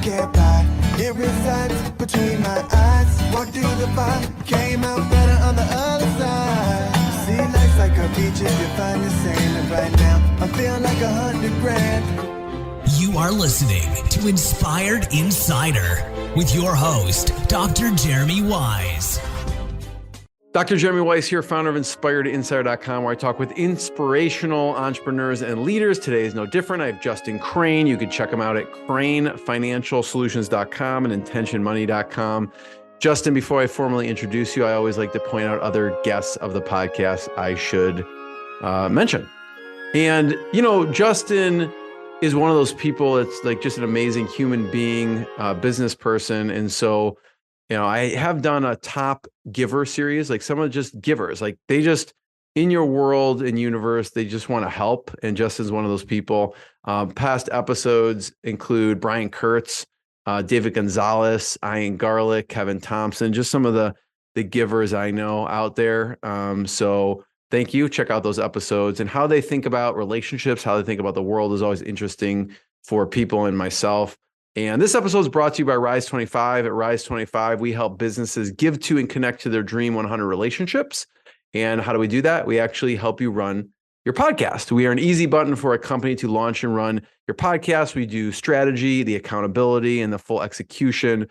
get by. It resides between my eyes. Walked through the fire, came out better on the other side. See, life's like a beach if you find the sand. And right now, I feel like 100 grand. You are listening to Inspired Insider with your host, Dr. Jeremy Wise. Dr. Jeremy Weiss here, founder of InspiredInsider.com, where I talk with inspirational entrepreneurs and leaders. Today is no different. I have Justin Krane. You can check him out at KraneFinancialSolutions.com and IntentionMoney.com. Justin, before I formally introduce you, I always like to point out other guests of the podcast I should mention. And, you know, Justin is one of those people that's like just an amazing human being, business person. And so, you know, I have done a top giver series, like some of just givers, like they just in your world and universe, they just want to help. And Justin's one of those people. Past episodes include Brian Kurtz, David Gonzalez, Ian Garlic, Kevin Thompson, just some of the givers I know out there. So thank you. Check out those episodes, and how they think about relationships, how they think about the world is always interesting for people and myself. And this episode is brought to you by Rise 25. At Rise 25, we help businesses give to and connect to their Dream 100 relationships. And how do we do that? We actually help you run your podcast. We are an easy button for a company to launch and run your podcast. We do strategy, the accountability, and the full execution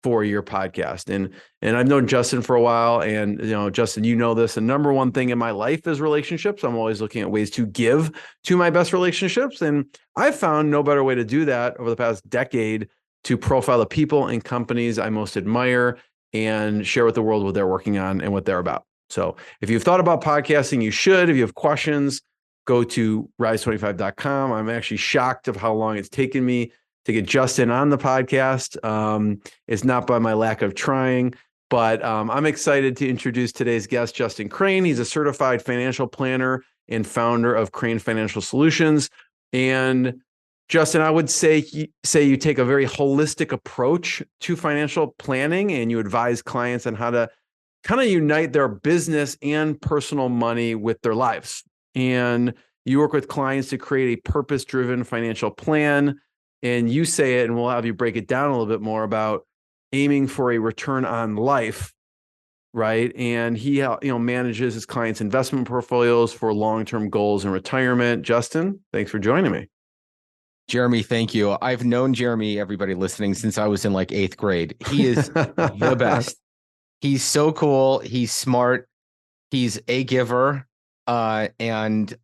for your podcast. And I've known Justin for a while, and you know, Justin, you know this, the number one thing in my life is relationships. I'm always looking at ways to give to my best relationships. And I've found no better way to do that over the past decade to profile the people and companies I most admire and share with the world what they're working on and what they're about. So if you've thought about podcasting, you should. If you have questions, go to rise25.com. I'm actually shocked of how long it's taken me to get Justin on the podcast. It's not by my lack of trying, but I'm excited to introduce today's guest, Justin Krane. He's a certified financial planner and founder of Krane Financial Solutions. And Justin, I would say you take a very holistic approach to financial planning, and you advise clients on how to kind of unite their business and personal money with their lives. And you work with clients to create a purpose-driven financial plan. And you say it, and we'll have you break it down a little bit more about aiming for a return on life, right? And he, manages his clients' investment portfolios for long-term goals and retirement. Justin, thanks for joining me. Jeremy, thank you. I've known Jeremy, everybody listening, since I was in like 8th grade. He is the best. He's so cool. He's smart. He's a giver, and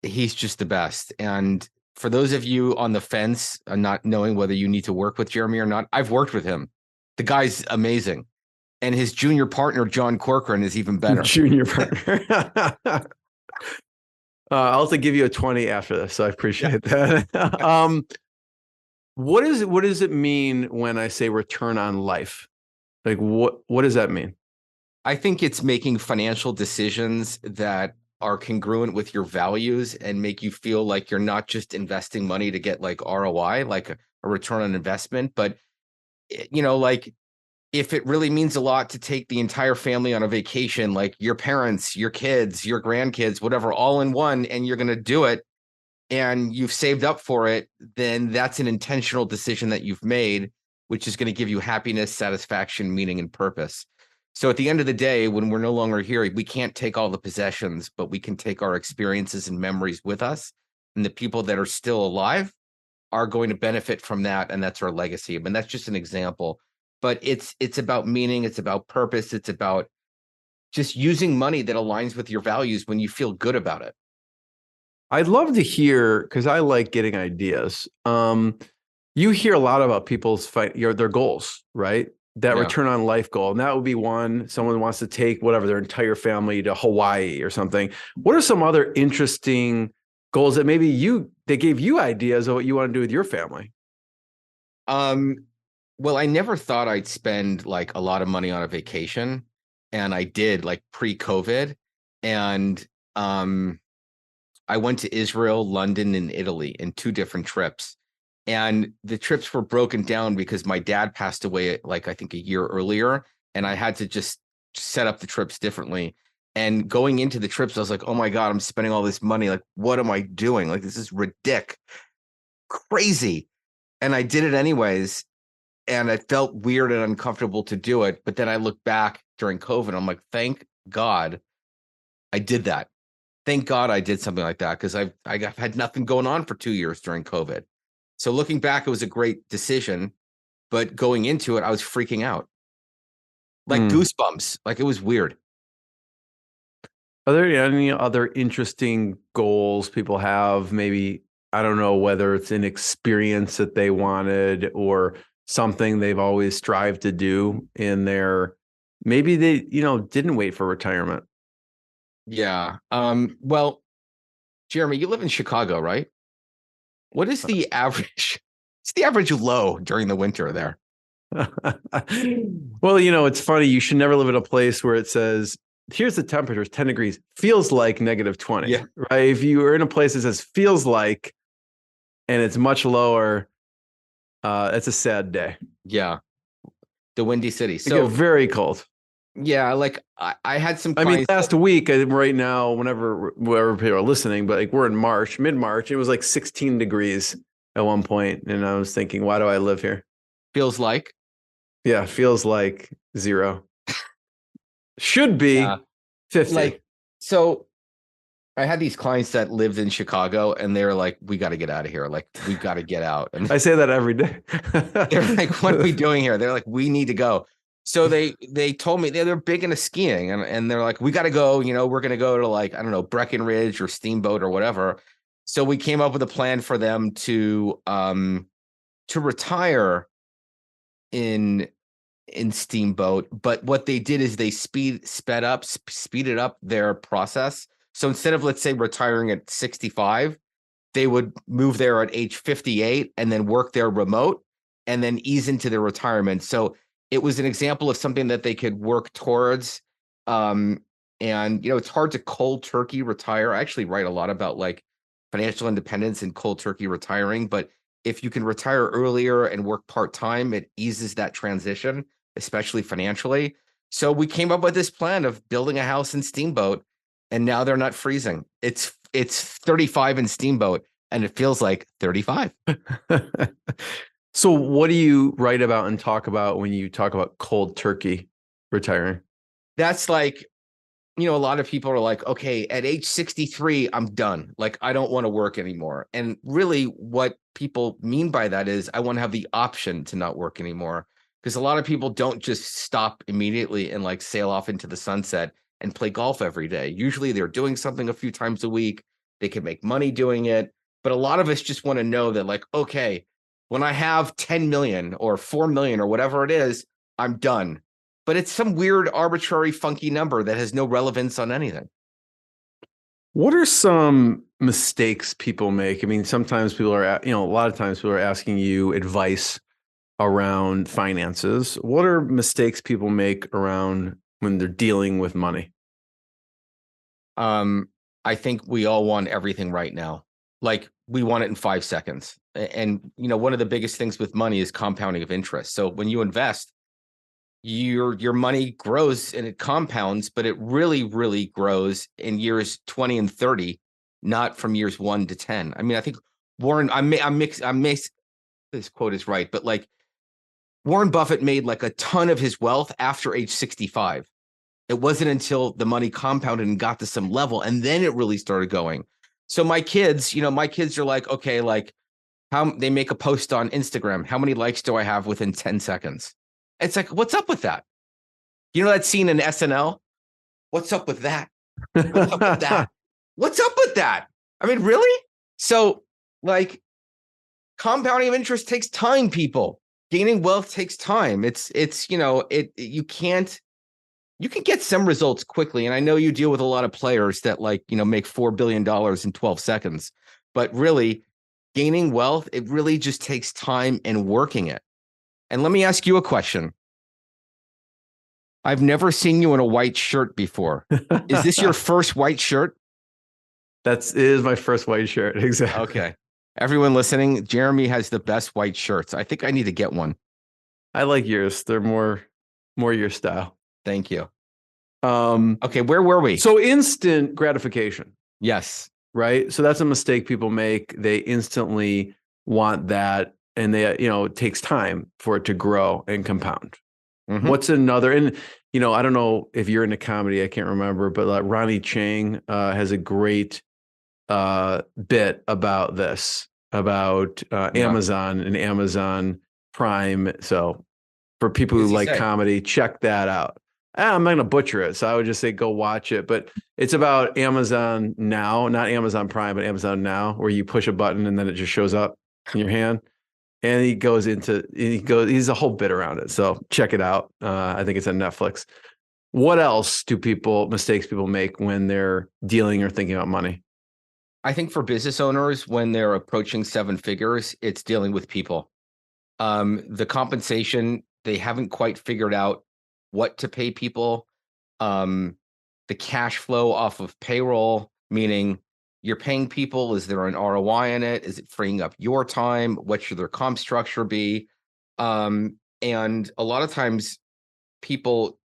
he's just the best. And for those of you on the fence, not knowing whether you need to work with Jeremy or not, I've worked with him. The guy's amazing. And his junior partner, John Corcoran, is even better. Junior partner. I'll have to give you a 20 after this, so I appreciate that. What does it mean when I say return on life? Like, what does that mean? I think it's making financial decisions that are congruent with your values and make you feel like you're not just investing money to get like ROI, like a return on investment, but like if it really means a lot to take the entire family on a vacation, like your parents, your kids, your grandkids, whatever, all in one, and you're going to do it and you've saved up for it, then that's an intentional decision that you've made, which is going to give you happiness, satisfaction, meaning, and purpose. So at the end of the day, when we're no longer here, we can't take all the possessions, but we can take our experiences and memories with us. And the people that are still alive are going to benefit from that. And that's our legacy. I mean, that's just an example. But it's about meaning. It's about purpose. It's about just using money that aligns with your values when you feel good about it. I'd love to hear, because I like getting ideas. You hear a lot about people's their goals, right? That return on life goal. And that would be one. Someone wants to take their entire family to Hawaii or something. What are some other interesting goals that maybe they gave you ideas of what you want to do with your family? Well, I never thought I'd spend like a lot of money on a vacation. And I did, like pre-COVID. And I went to Israel, London, and Italy in 2 different trips. And the trips were broken down because my dad passed away, like, I think a year earlier. And I had to just set up the trips differently. And going into the trips, I was like, oh my God, I'm spending all this money. Like, what am I doing? Like, this is ridiculous. Crazy. And I did it anyways. And it felt weird and uncomfortable to do it. But then I look back during COVID, I'm like, thank God I did that. Thank God I did something like that, because I've had nothing going on for 2 years during COVID. So looking back, it was a great decision. But going into it, I was freaking out. Like goosebumps. Like it was weird. Are there any other interesting goals people have? Maybe, I don't know, whether it's an experience that they wanted or something they've always strived to do in their, maybe they, didn't wait for retirement. Yeah. Well, Jeremy, you live in Chicago, right? What is the average? What's the average low during the winter there? Well, it's funny. You should never live in a place where it says, here's the temperature, 10 degrees, feels like -20, Yeah. right? If you are in a place that says feels like, and it's much lower, it's a sad day. Yeah. The Windy City. It So get very cold. yeah, like I had some I mean, clients. last week, right now, wherever people are listening, but like we're in March, mid-March, it was like 16 degrees at one point, and I was thinking, why do I live here? Feels like. Yeah, feels like 0. Should be 50. Like, so I had these clients that lived in Chicago, and they were like, we got to get out of here. Like, we got to get out. And I say that every day. they're like, what are we doing here? They're like, we need to go. So they told me they're big into skiing, and they're like, we got to go, we're going to go to, like, I don't know, Breckenridge or Steamboat or whatever. So we came up with a plan for them to retire in Steamboat. But what they did is they speeded up their process. So instead of, let's say, retiring at 65, they would move there at age 58 and then work there remote and then ease into their retirement. So it was an example of something that they could work towards. And, it's hard to cold turkey retire. I actually write a lot about like financial independence and cold turkey retiring. But if you can retire earlier and work part-time, it eases that transition, especially financially. So we came up with this plan of building a house in Steamboat, and now they're not freezing. It's 35 in Steamboat, and it feels like 35. So what do you write about and talk about when you talk about cold turkey retiring? That's like, a lot of people are like, okay, at age 63, I'm done. Like, I don't want to work anymore. And really what people mean by that is I want to have the option to not work anymore. Because a lot of people don't just stop immediately and like sail off into the sunset and play golf every day. Usually they're doing something a few times a week. They can make money doing it. But a lot of us just want to know that, like, okay, when I have 10 million or 4 million or whatever it is, I'm done. But it's some weird, arbitrary, funky number that has no relevance on anything. What are some mistakes people make? I mean, sometimes people are, a lot of times people are asking you advice around finances. What are mistakes people make around when they're dealing with money? I think we all want everything right now. Like, we want it in 5 seconds. And, one of the biggest things with money is compounding of interest. So when you invest, your money grows and it compounds, but it really, really grows in years 20 and 30, not from years 1 to 10. I mean, I think Warren, this quote is right, but like Warren Buffett made like a ton of his wealth after age 65. It wasn't until the money compounded and got to some level, and then it really started going. So my kids are like, okay, like, how they make a post on Instagram, how many likes do I have within 10 seconds? It's like, what's up with that? You know that scene in SNL? What's up with that? What's up with that? What's up with that? I mean, really? So, like, compounding of interest takes time, people. Gaining wealth takes time. You can get some results quickly. And I know you deal with a lot of players that make $4 billion in 12 seconds, but really gaining wealth, it really just takes time and working it. And let me ask you a question. I've never seen you in a white shirt before. Is this your first white shirt? It is my first white shirt. Exactly. Okay. Everyone listening, Jeremy has the best white shirts. I think I need to get one. I like yours. They're more your style. Thank you. Okay, where were we? So instant gratification. Yes. Right? So that's a mistake people make. They instantly want that and they, it takes time for it to grow and compound. Mhm. What's another? And, I don't know if you're into comedy, I can't remember, but Ronnie Chang has a great bit about this, about Yeah. Amazon and Amazon Prime. So for people What who does he like say? comedy, check that out. I'm not going to butcher it, so I would just say go watch it. But it's about Amazon Now, not Amazon Prime, but Amazon Now, where you push a button and then it just shows up in your hand. And he's a whole bit around it. So check it out. I think it's on Netflix. What else mistakes people make when they're dealing or thinking about money? I think for business owners, when they're approaching seven figures, it's dealing with people. The compensation, they haven't quite figured out what to pay people. The cash flow off of payroll, meaning you're paying people, is there an ROI in it? Is it freeing up your time? What should their comp structure be? And a lot of times people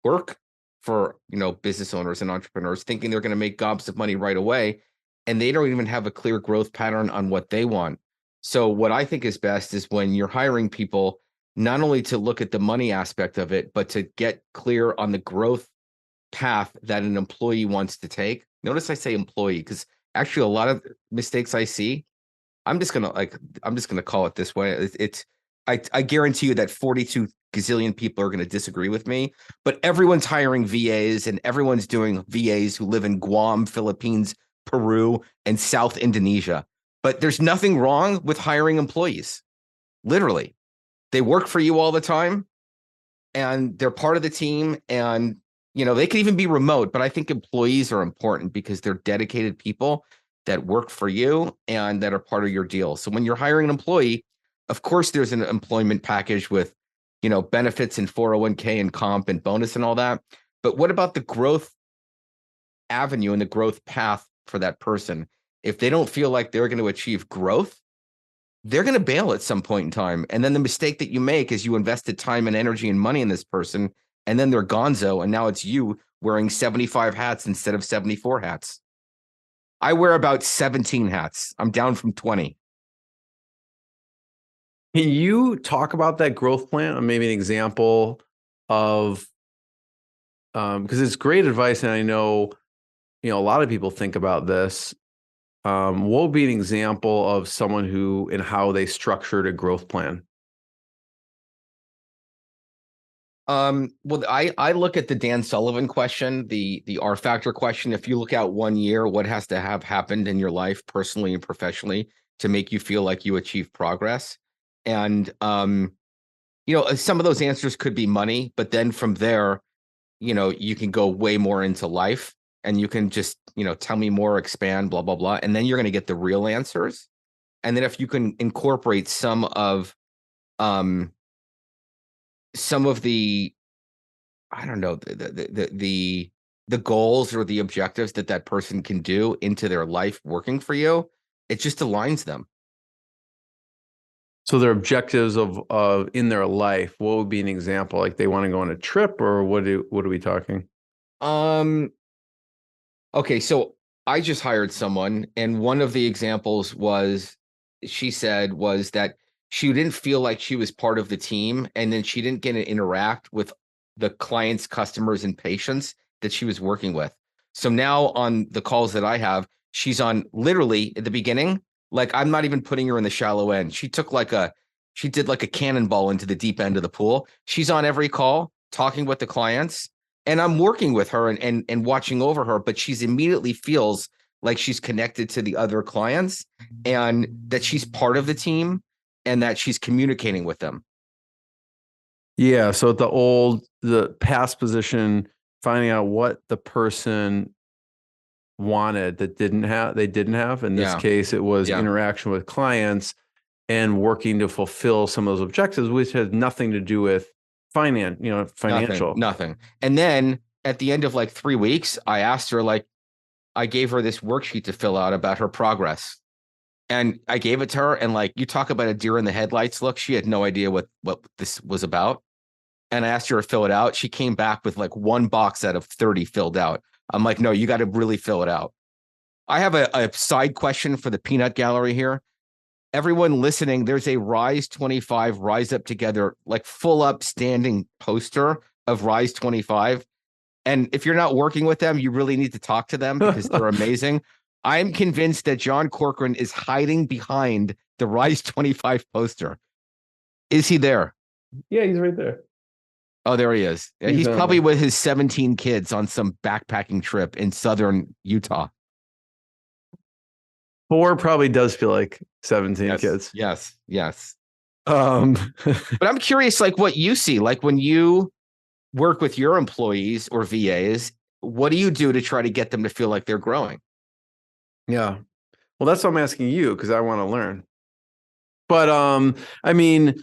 work for, business owners and entrepreneurs thinking they're going to make gobs of money right away, and they don't even have a clear growth pattern on what they want. So what I think is best is when you're hiring people, not only to look at the money aspect of it, but to get clear on the growth path that an employee wants to take. Notice I say employee, because actually a lot of mistakes I see, I'm just gonna call it this way. I guarantee you that 42 gazillion people are going to disagree with me, but everyone's hiring VAs and everyone's doing VAs who live in Guam, Philippines, Peru, and South Indonesia. But there's nothing wrong with hiring employees. Literally, they work for you all the time and they're part of the team, and they can even be remote, but I think employees are important because they're dedicated people that work for you and that are part of your deal. So when you're hiring an employee, of course, there's an employment package with, benefits and 401k and comp and bonus and all that. But what about the growth avenue and the growth path for that person? If they don't feel like they're going to achieve growth, they're going to bail at some point in time. And then the mistake that you make is you invested time and energy and money in this person, and then they're gonzo, and now it's you wearing 75 hats instead of 74 hats. I wear about 17 hats. I'm down from 20. Can you talk about that growth plan, or maybe an example of, because it's great advice, and I know, a lot of people think about this. What would be an example of someone who and how they structured a growth plan? Well, I look at the Dan Sullivan question, the R factor question. If you look out 1 year, what has to have happened in your life personally and professionally to make you feel like you achieve progress? And some of those answers could be money, but then from there, you can go way more into life, and you can just, tell me more, expand, blah, blah, blah. And then you're going to get the real answers. And then if you can incorporate some of the, I don't know, the goals or the objectives that person can do into their life working for you, it just aligns them. So their objectives of in their life, what would be an example? Like they want to go on a trip, or what are we talking? Okay, so I just hired someone, and one of the examples she said was that she didn't feel like she was part of the team, and then she didn't get to interact with the clients, customers, and patients that she was working with. So now on the calls that I have, she's on literally at the beginning, like I'm not even putting her in the shallow end. She did like a cannonball into the deep end of the pool. She's on every call talking with the clients, and I'm working with her and watching over her, but she's immediately feels like she's connected to the other clients and that she's part of the team and that she's communicating with them. Yeah. So the past position, finding out what the person wanted they didn't have. In this case, it was interaction with clients and working to fulfill some of those objectives, which has nothing to do with financial. Nothing. And then at the end of like 3 weeks, I asked her, I gave her this worksheet to fill out about her progress. And I gave it to her, and you talk about a deer in the headlights look. She had no idea what this was about. And I asked her to fill it out. She came back with one box out of 30 filled out. I'm like, no, you got to really fill it out. I have a side question for the peanut gallery here. everyone listening, there's a Rise 25 Rise Up Together, like full up standing poster of Rise 25. And if you're not working with them, you really need to talk to them because they're amazing. I'm convinced that John Corcoran is hiding behind the Rise 25 poster. Is he there? Yeah, he's right there. Oh, there he is. He's probably with his 17 kids on some backpacking trip in southern Utah. 4 probably does feel like 17 kids. Yes. But I'm curious, like what you see, like when you work with your employees or VAs, what do you do to try to get them to feel like they're growing? Yeah. Well, that's what I'm asking you because I want to learn. But I mean,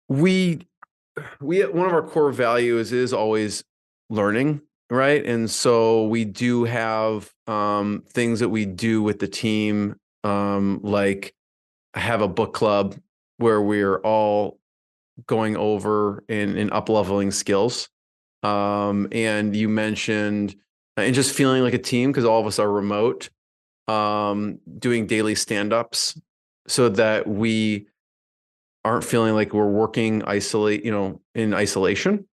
we one of our core values is always learning, right? And so we do have things that we do with the team, like have a book club where we're all going over and up-leveling skills. And you mentioned and just feeling like a team because all of us are remote, doing daily stand-ups so that we aren't feeling like we're working in isolation.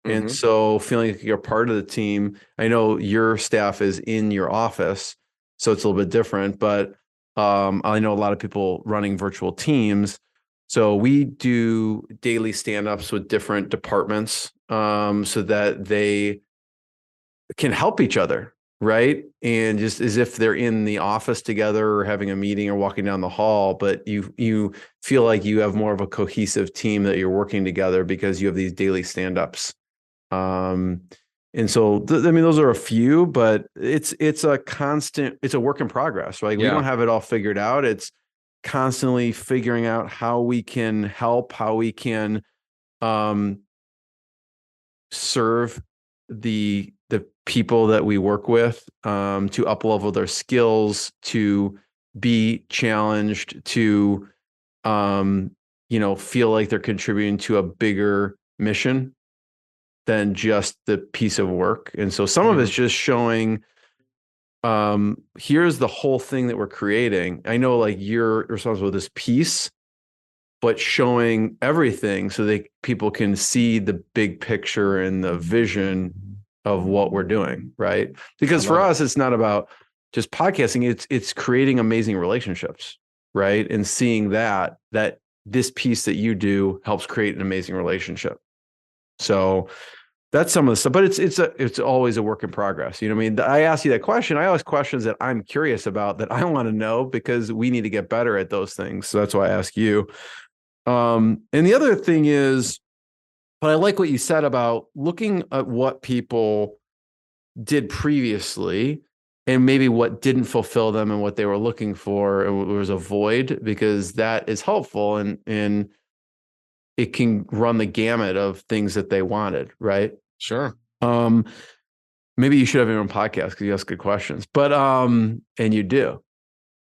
And so feeling like you're part of the team. I know your staff is in your office, so it's a little bit different, but I know a lot of people running virtual teams. So we do daily stand-ups with different departments so that they can help each other, right? And just as if they're in the office together or having a meeting or walking down the hall, but you feel like you have more of a cohesive team that you're working together because you have these daily stand-ups. And so, I mean, those are a few, but it's a constant, it's a work in progress, right? We don't have it all figured out. It's constantly figuring out how we can help, how we can serve the people that we work with to up-level their skills, to be challenged, to feel like they're contributing to a bigger mission than just the piece of work. And so some of it's just showing, here's the whole thing that we're creating. I know like you're responsible for this piece, but showing everything so that people can see the big picture and the vision of what we're doing, right? Because for us, it's not about just podcasting. It's creating amazing relationships, right? And seeing that this piece that you do helps create an amazing relationship. So that's some of the stuff, but it's always a work in progress. You know what I mean? I ask you that question. I ask questions that I'm curious about that I want to know because we need to get better at those things. So that's why I ask you. And the other thing is, but I like what you said about looking at what people did previously and maybe what didn't fulfill them and what they were looking for. It was a void, because that is helpful and it can run the gamut of things that they wanted, right? Sure. Maybe you should have your own podcast because you ask good questions, but and you do.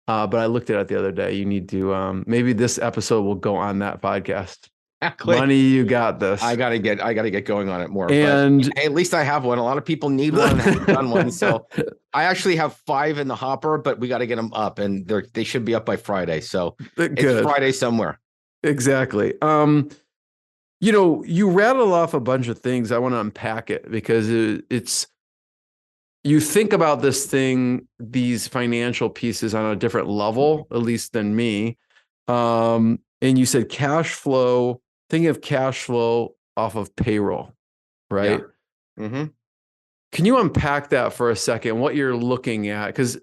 But I looked at it the other day. You need to maybe this episode will go on that podcast. Exactly. Money, you got this. I gotta get going on it more. And but, hey, at least I have one. A lot of people need one and haven't done one. So I actually have 5 in the hopper, but we got to get them up, and they should be up by Friday. So it's Friday somewhere. Exactly. You rattle off a bunch of things. I want to unpack it because it's you think about these financial pieces on a different level, at least than me. And you said cash flow, thinking of cash flow off of payroll, right? Yeah. Mm-hmm. Can you unpack that for a second, what you're looking at? Because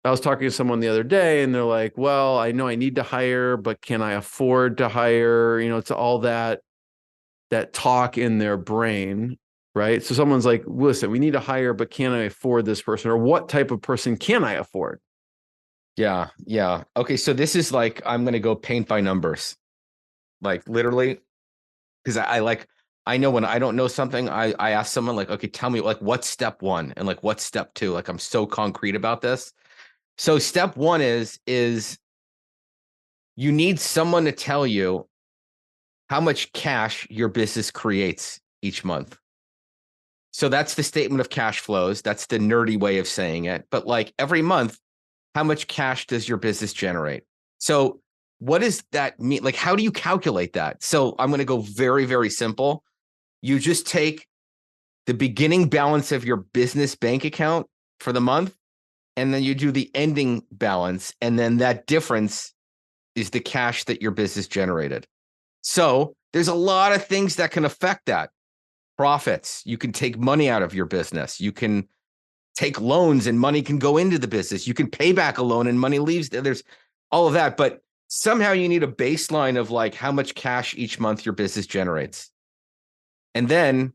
I was talking to someone the other day and they're like, well, I know I need to hire, but can I afford to hire? It's all that talk in their brain, right? So someone's like, listen, we need to hire, but can I afford this person? Or what type of person can I afford? Yeah. Okay, so this is like, I'm going to go paint by numbers. Like literally, because I know when I don't know something, I ask someone like, okay, tell me like what's step 1 and like what's step 2? Like I'm so concrete about this. So step 1 is you need someone to tell you how much cash your business creates each month. So that's the statement of cash flows. That's the nerdy way of saying it. But like every month, how much cash does your business generate? So what does that mean? Like, how do you calculate that? So I'm going to go very, very simple. You just take the beginning balance of your business bank account for the month, and then you do the ending balance. And then that difference is the cash that your business generated. So there's a lot of things that can affect that. Profits. You can take money out of your business. You can take loans and money can go into the business. You can pay back a loan and money leaves. There's all of that. But somehow you need a baseline of like how much cash each month your business generates. And then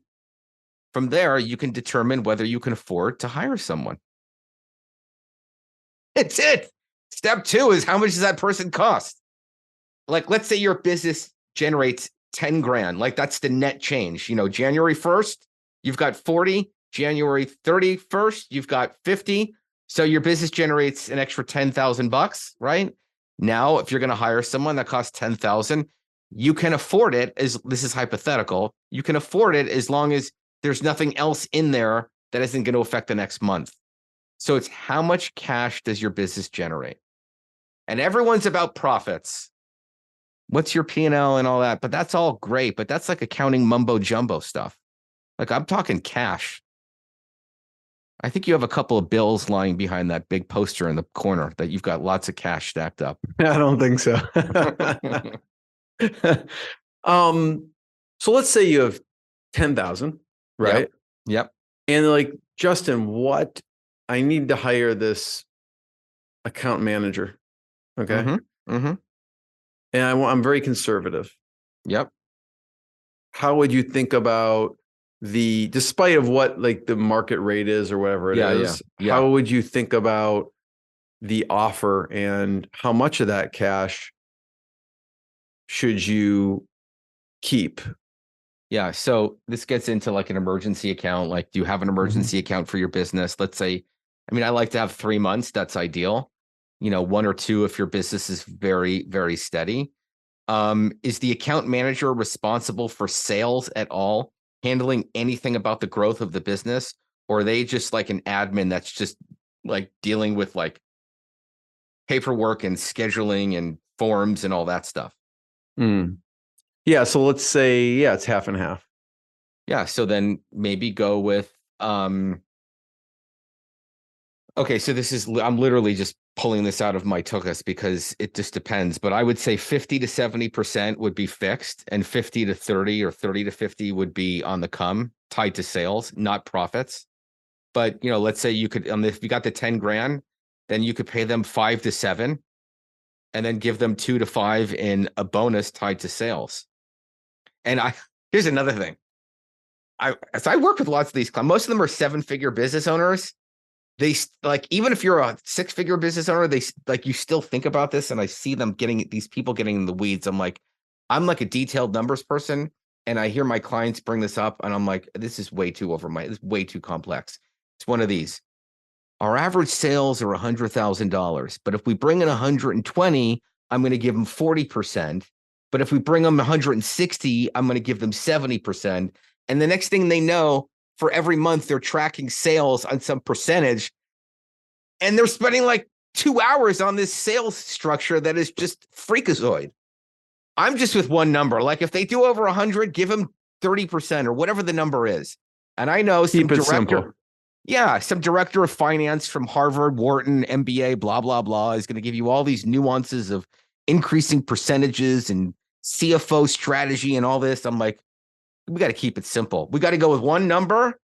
from there, you can determine whether you can afford to hire someone. It's it. Step 2 is how much does that person cost? Like, let's say your business generates 10 grand. Like that's the net change. January 1st, you've got 40. January 31st, you've got 50. So your business generates an extra $10,000, right? Now, if you're going to hire someone that costs $10,000, you can afford it this is hypothetical. You can afford it as long as there's nothing else in there that isn't going to affect the next month. So it's how much cash does your business generate? And everyone's about profits. What's your P&L and all that? But that's all great. But that's like accounting mumbo jumbo stuff. Like I'm talking cash. I think you have a couple of bills lying behind that big poster in the corner that you've got lots of cash stacked up. I don't think so. So let's say you have 10,000, right? Yep. And like, Justin, what I need to hire this account manager. Okay. And I'm very conservative. Yep. How would you think about despite of what like the market rate is or whatever it is, how would you think about the offer and how much of that cash should you keep? Yeah. So this gets into like an emergency account. Like, do you have an emergency account for your business? Let's say, I like to have 3 months. That's ideal. 1 or 2 if your business is very, very steady. Is the account manager responsible for sales at all? Handling anything about the growth of the business? Or are they just like an admin that's just like dealing with like paperwork and scheduling and forms and all that stuff? Yeah. So let's say, it's half and half. Yeah. So then maybe go with, okay. So I'm literally just pulling this out of my tuchus because it just depends, but I would say 50 to 70% would be fixed and 50 to 30 or 30 to 50 would be on the come, tied to sales, not profits. But, let's say you could, if you got the 10 grand, then you could pay them 5 to 7 and then give them 2 to 5 in a bonus tied to sales. And here's another thing. I work with lots of these clients. Most of them are 7-figure business owners. They like, even if you're a 6-figure business owner, they like, you still think about this. And I see them these people getting in the weeds. I'm like a detailed numbers person. And I hear my clients bring this up and I'm like, this is way too this is way too complex. It's one of these. Our average sales are $100,000. But if we bring in 120, I'm going to give them 40%. But if we bring them 160, I'm going to give them 70%. And the next thing they know, for every month, they're tracking sales on some percentage. And they're spending like 2 hours on this sales structure that is just freakazoid. I'm just with one number. Like if they do over 100, give them 30% or whatever the number is. And I know some director, some director of finance from Harvard, Wharton, MBA, blah, blah, blah, is going to give you all these nuances of increasing percentages and CFO strategy and all this. I'm like, we got to keep it simple. We got to go with one number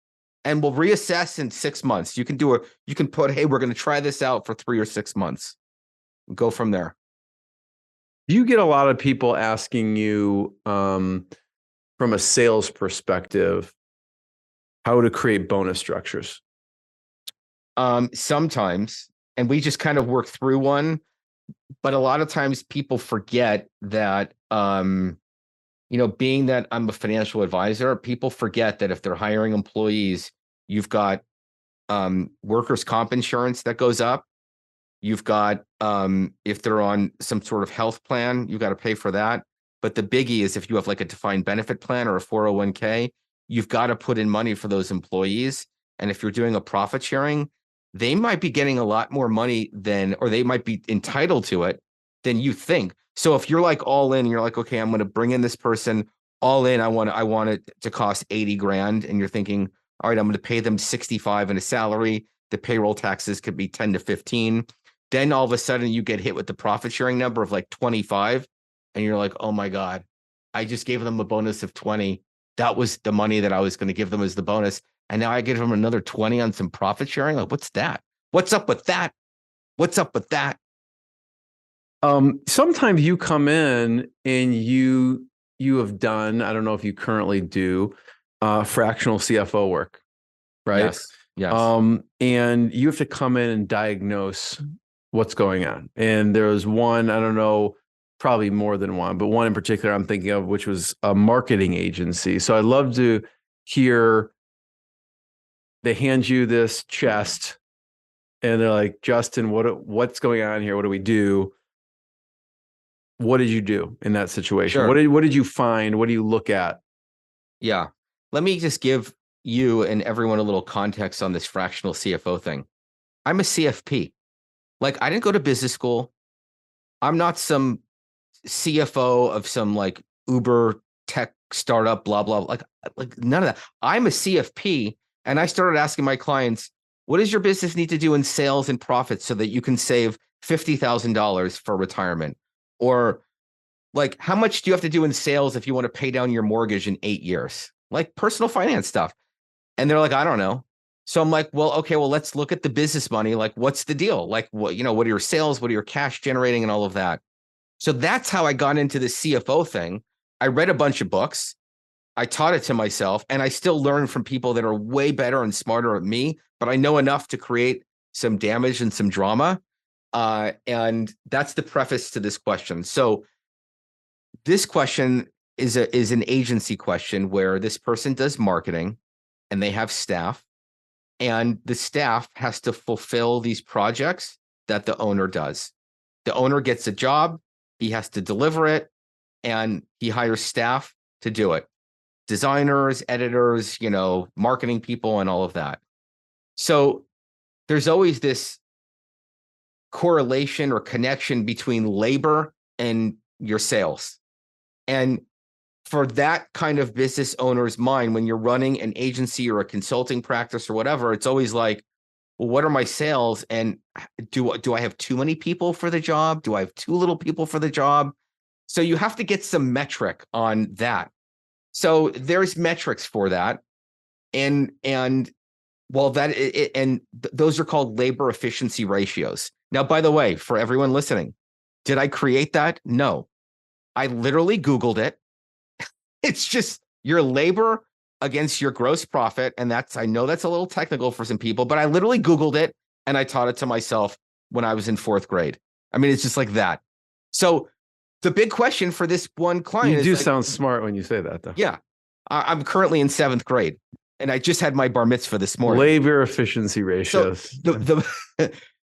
and we'll reassess in 6 months. You can put, hey, we're going to try this out for 3 or 6 months. Go from there. Do you get a lot of people asking you from a sales perspective, how to create bonus structures? Sometimes, and we just kind of work through one, but a lot of times people forget that, being that I'm a financial advisor, people forget that if they're hiring employees, you've got workers' comp insurance that goes up. You've got, if they're on some sort of health plan, you've got to pay for that. But the biggie is if you have like a defined benefit plan or a 401k, you've got to put in money for those employees. And if you're doing a profit sharing, they might be getting a lot more money than, or they might be entitled to it than you think. So if you're like all in, you're like, okay, I'm going to bring in this person all in. I want it to cost 80 grand. And you're thinking, all right, I'm going to pay them 65 in a salary. The payroll taxes could be 10 to 15. Then all of a sudden you get hit with the profit sharing number of like 25. And you're like, oh my God, I just gave them a bonus of 20. That was the money that I was going to give them as the bonus. And now I give them another 20 on some profit sharing. Like, what's that? What's up with that? What's up with that? Sometimes you come in and you have done, I don't know if you currently do, fractional CFO work, right? Yes. Yes. And you have to come in and diagnose what's going on. And there was one, I don't know, probably more than one, but one in particular I'm thinking of, which was a marketing agency. So I'd love to hear, they hand you this chest and they're like, Justin, what's going on here? What do we do? What did you do in that situation? Sure. What did you find? What do you look at? Yeah. Let me just give you and everyone a little context on this fractional CFO thing. I'm a CFP. Like, I didn't go to business school. I'm not some CFO of some like Uber tech startup, blah, blah, like none of that. I'm a CFP. And I started asking my clients, what does your business need to do in sales and profits so that you can save $50,000 for retirement? Or like, how much do you have to do in sales if you want to pay down your mortgage in 8 years? Like personal finance stuff. And they're like, I don't know. So I'm like, well, okay, well, let's look at the business money. Like, what's the deal? Like, what are your sales? What are your cash generating and all of that? So that's how I got into the CFO thing. I read a bunch of books. I taught it to myself, and I still learn from people that are way better and smarter than me, but I know enough to create some damage and some drama. And that's the preface to this question. So this question is an agency question where this person does marketing and they have staff, and the staff has to fulfill these projects that the owner does. The owner gets a job, he has to deliver it, and he hires staff to do it. Designers, editors, marketing people, and all of that. So there's always this correlation or connection between labor and your sales. And for that kind of business owner's mind, when you're running an agency or a consulting practice or whatever, it's always like, well, what are my sales? And do I have too many people for the job? Do I have too little people for the job? So you have to get some metric on that. So there's metrics for that. And well, those are called labor efficiency ratios. Now, by the way, for everyone listening, did I create that? No, I literally Googled it. It's just your labor against your gross profit. And I know that's a little technical for some people, but I literally Googled it and I taught it to myself when I was in 4th grade. I mean, it's just like that. So the big question for this one client is, you do sound smart when you say that, though. Yeah. I'm currently in 7th grade and I just had my bar mitzvah this morning. Labor efficiency ratios. So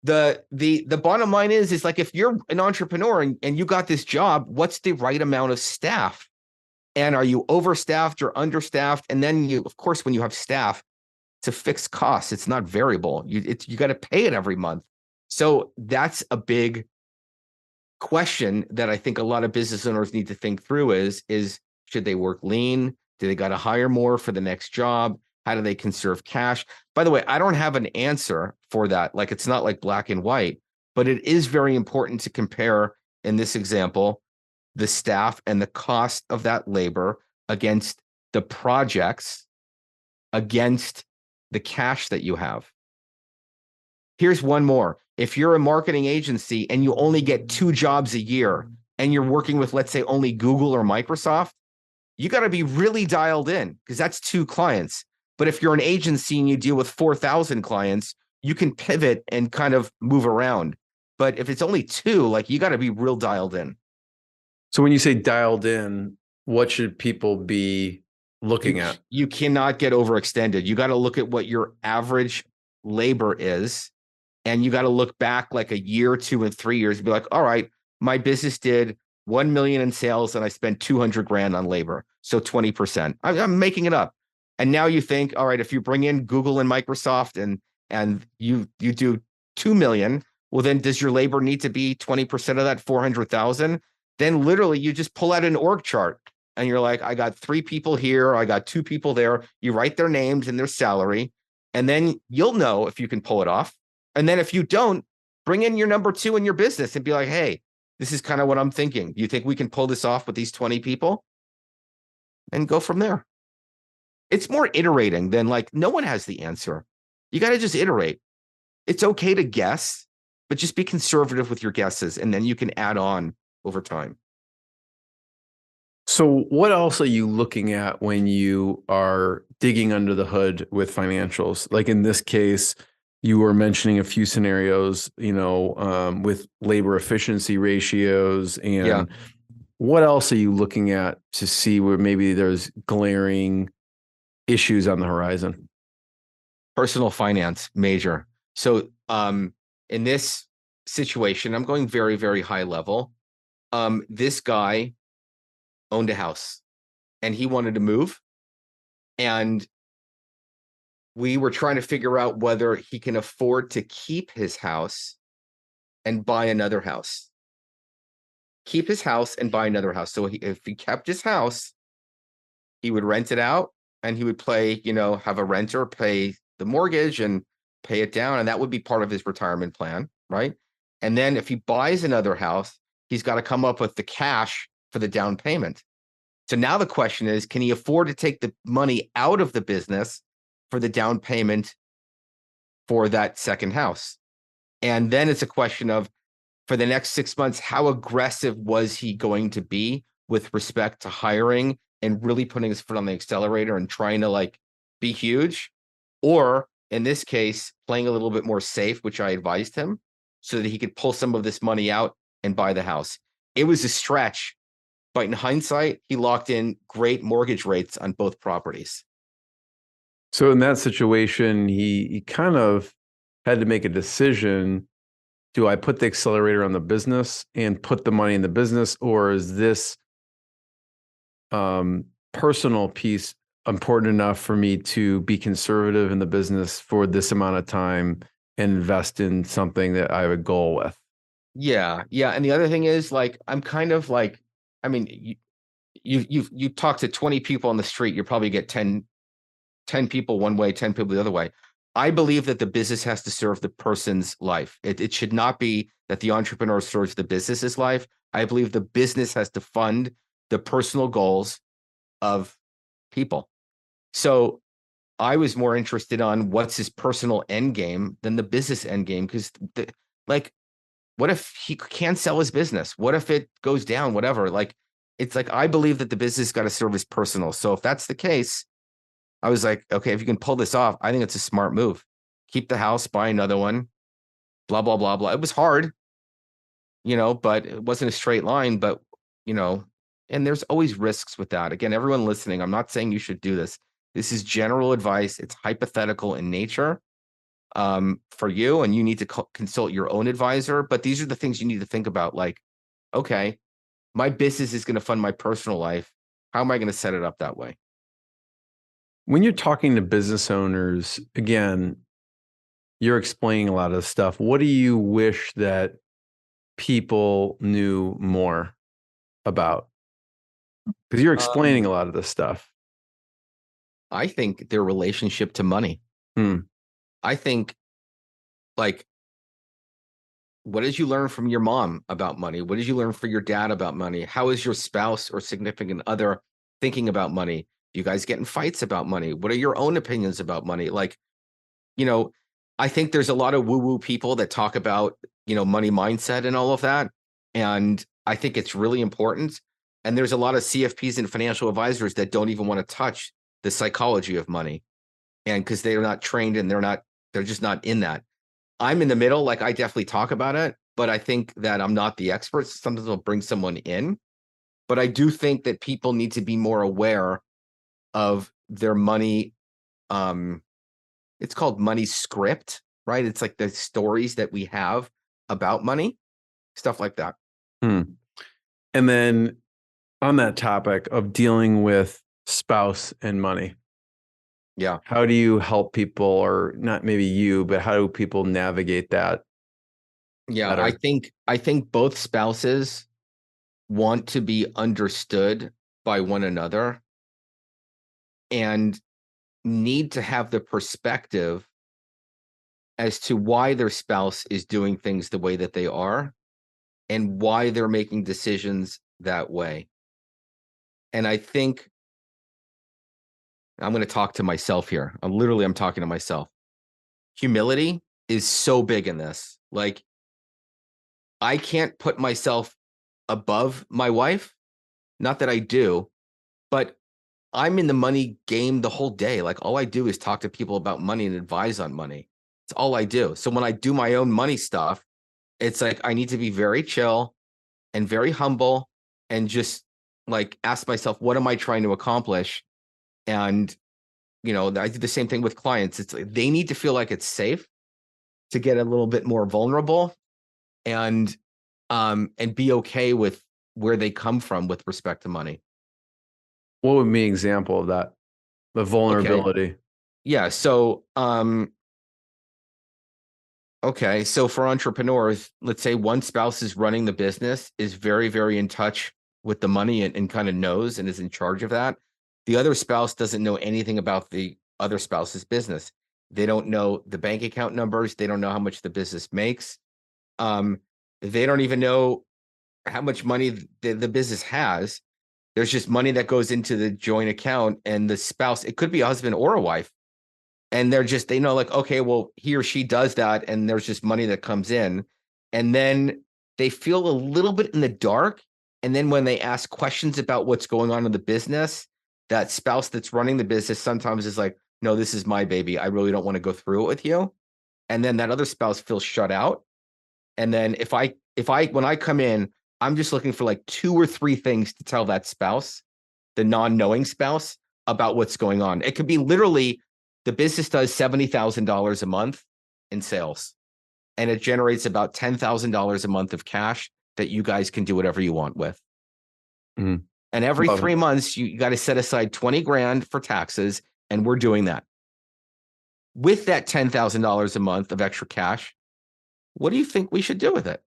the bottom line is like, if you're an entrepreneur and you got this job, what's the right amount of staff? And are you overstaffed or understaffed? And then of course, when you have staff, it's a fixed cost. It's not variable. You got to pay it every month. So that's a big question that I think a lot of business owners need to think through is should they work lean? Do they got to hire more for the next job? How do they conserve cash? By the way, I don't have an answer for that. Like, it's not like black and white, but it is very important to compare, in this example, the staff and the cost of that labor against the projects, against the cash that you have. Here's one more. If you're a marketing agency and you only get 2 jobs a year and you're working with, let's say, only Google or Microsoft, you got to be really dialed in because that's 2 clients. But if you're an agency and you deal with 4,000 clients, you can pivot and kind of move around. But if it's only 2, like, you got to be real dialed in. So when you say dialed in, what should people be looking at? You cannot get overextended. You got to look at what your average labor is. And you got to look back like a year, 2 and 3 years and be like, all right, my business did 1 million in sales and I spent 200 grand on labor. So 20%. I'm making it up. And now you think, all right, if you bring in Google and Microsoft and and you do 2 million, well, then does your labor need to be 20% of that 400,000? Then literally you just pull out an org chart and you're like, I got 3 people here, I got 2 people there. You write their names and their salary, and then you'll know if you can pull it off. And then if you don't, bring in your number 2 in your business and be like, hey, this is kind of what I'm thinking. Do you think we can pull this off with these 20 people? And go from there. It's more iterating than like, no one has the answer. You got to just iterate. It's okay to guess, but just be conservative with your guesses, and then you can add on over time. So what else are you looking at when you are digging under the hood with financials? Like in this case, you were mentioning a few scenarios, with labor efficiency ratios, and Yeah. what else are you looking at to see where maybe there's glaring issues on the horizon? Personal finance, major. So in this situation, I'm going very, very high level. This guy owned a house and he wanted to move. And we were trying to figure out whether he can afford to keep his house and buy another house. Keep his house and buy another house. So if he kept his house, he would rent it out and he would have a renter pay the mortgage and pay it down. And that would be part of his retirement plan, right? And then if he buys another house, he's got to come up with the cash for the down payment. So now the question is, can he afford to take the money out of the business for the down payment for that second house? And then it's a question of, for the next 6 months, how aggressive was he going to be with respect to hiring and really putting his foot on the accelerator and trying to like be huge? Or in this case, playing a little bit more safe, which I advised him, so that he could pull some of this money out and buy the house. It was a stretch, but in hindsight, he locked in great mortgage rates on both properties. So in that situation, he kind of had to make a decision. Do I put the accelerator on the business and put the money in the business, or is this personal piece important enough for me to be conservative in the business for this amount of time and invest in something that I have a goal with? Yeah. And the other thing is, like, I'm kind of like, I mean, you talk to 20 people on the street, you probably get 10 people one way, 10 people the other way. I believe that the business has to serve the person's life. It should not be that the entrepreneur serves the business's life. I believe the business has to fund the personal goals of people. So I was more interested on what's his personal end game than the business end game. Because what if he can't sell his business? What if it goes down? Whatever. Like, it's like, I believe that the business got to serve his personal. So if that's the case, I was like, okay, if you can pull this off, I think it's a smart move. Keep the house, buy another one, blah, blah, blah, blah. It was hard, but it wasn't a straight line, but, and there's always risks with that. Again, everyone listening, I'm not saying you should do this. This is general advice. It's hypothetical in nature for you, and you need to consult your own advisor. But these are the things you need to think about. Like, okay, my business is going to fund my personal life. How am I going to set it up that way? When you're talking to business owners, again, you're explaining a lot of stuff. What do you wish that people knew more about? Because you're explaining a lot of this stuff. I think their relationship to money. I think, like, what did you learn from your mom about money? What did you learn from your dad about money? How is your spouse or significant other thinking about money? You guys get in fights about money? What are your own opinions about money? Like, I think there's a lot of woo-woo people that talk about, money mindset and all of that. And I think it's really important. And there's a lot of CFPs and financial advisors that don't even want to touch the psychology of money. And because they're not trained and they're just not in that. I'm in the middle. Like, I definitely talk about it, but I think that I'm not the expert. Sometimes I'll bring someone in, but I do think that people need to be more aware of their money. It's called money script, right? It's like the stories that we have about money, stuff like that. And then on that topic of dealing with spouse and money, Yeah. How do you help people, or not maybe you, but how do people navigate that Yeah. better? I think both spouses want to be understood by one another and need to have the perspective as to why their spouse is doing things the way that they are and why they're making decisions that way. And I think I'm going to talk to myself here. I'm talking to myself. Humility is so big in this. Like, I can't put myself above my wife. Not that I do, but I'm in the money game the whole day. Like, all I do is talk to people about money and advise on money. It's all I do. So when I do my own money stuff, it's like I need to be very chill and very humble and just like ask myself, what am I trying to accomplish? And, I do the same thing with clients. It's like they need to feel like it's safe to get a little bit more vulnerable and be okay with where they come from with respect to money. What would be an example of that? The vulnerability. Yeah. So, okay. So for entrepreneurs, let's say one spouse is running the business, is very, very in touch with the money and kind of knows and is in charge of that. The other spouse doesn't know anything about the other spouse's business. They don't know the bank account numbers. They don't know how much the business makes. They don't even know how much money the business has. There's just money that goes into the joint account, and the spouse, it could be a husband or a wife. And they know like, okay, well, he or she does that. And there's just money that comes in. And then they feel a little bit in the dark. And then when they ask questions about what's going on in the business, that spouse that's running the business sometimes is like, no, this is my baby. I really don't want to go through it with you. And then that other spouse feels shut out. And then when I come in, I'm just looking for like 2 or 3 things to tell that spouse, the non-knowing spouse, about what's going on. It could be literally the business does $70,000 a month in sales, and it generates about $10,000 a month of cash that you guys can do whatever you want with. Mhm. And every Love it. 3 months, you got to set aside 20 grand for taxes, and we're doing that. With that $10,000 a month of extra cash, what do you think we should do with it?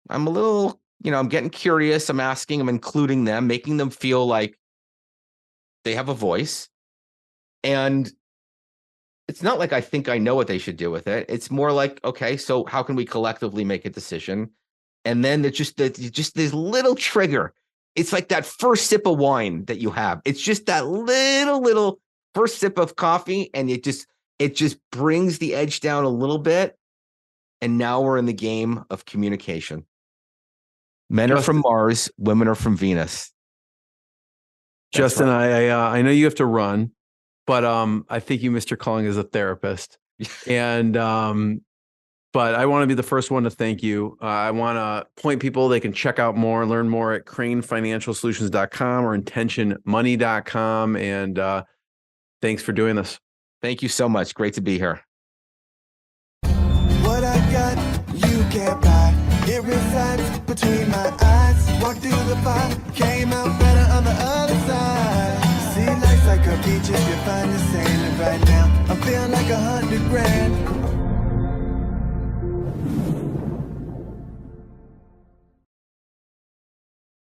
I'm a little, I'm getting curious. I'm asking, I'm including them, making them feel like they have a voice. And it's not like I think I know what they should do with it. It's more like, okay, so how can we collectively make a decision? And then there's just this little trigger. It's like that first sip of wine that you have. It's just that little first sip of coffee, and it just brings the edge down a little bit. And now we're in the game of communication. Men are from Mars, women are from Venus. That's Justin, right. I know you have to run, but I think you missed your calling as a therapist. And but I want to be the first one to thank you. I want to point people, they can check out more, learn more at cranefinancialsolutions.com or intentionmoney.com. And thanks for doing this. Thank you so much. Great to be here. What I got, you can't buy. It resides between my eyes. Walked through the fire, came out better on the other side. See, life's like a beach if you find the sand. And right now, I feel like $100 grand.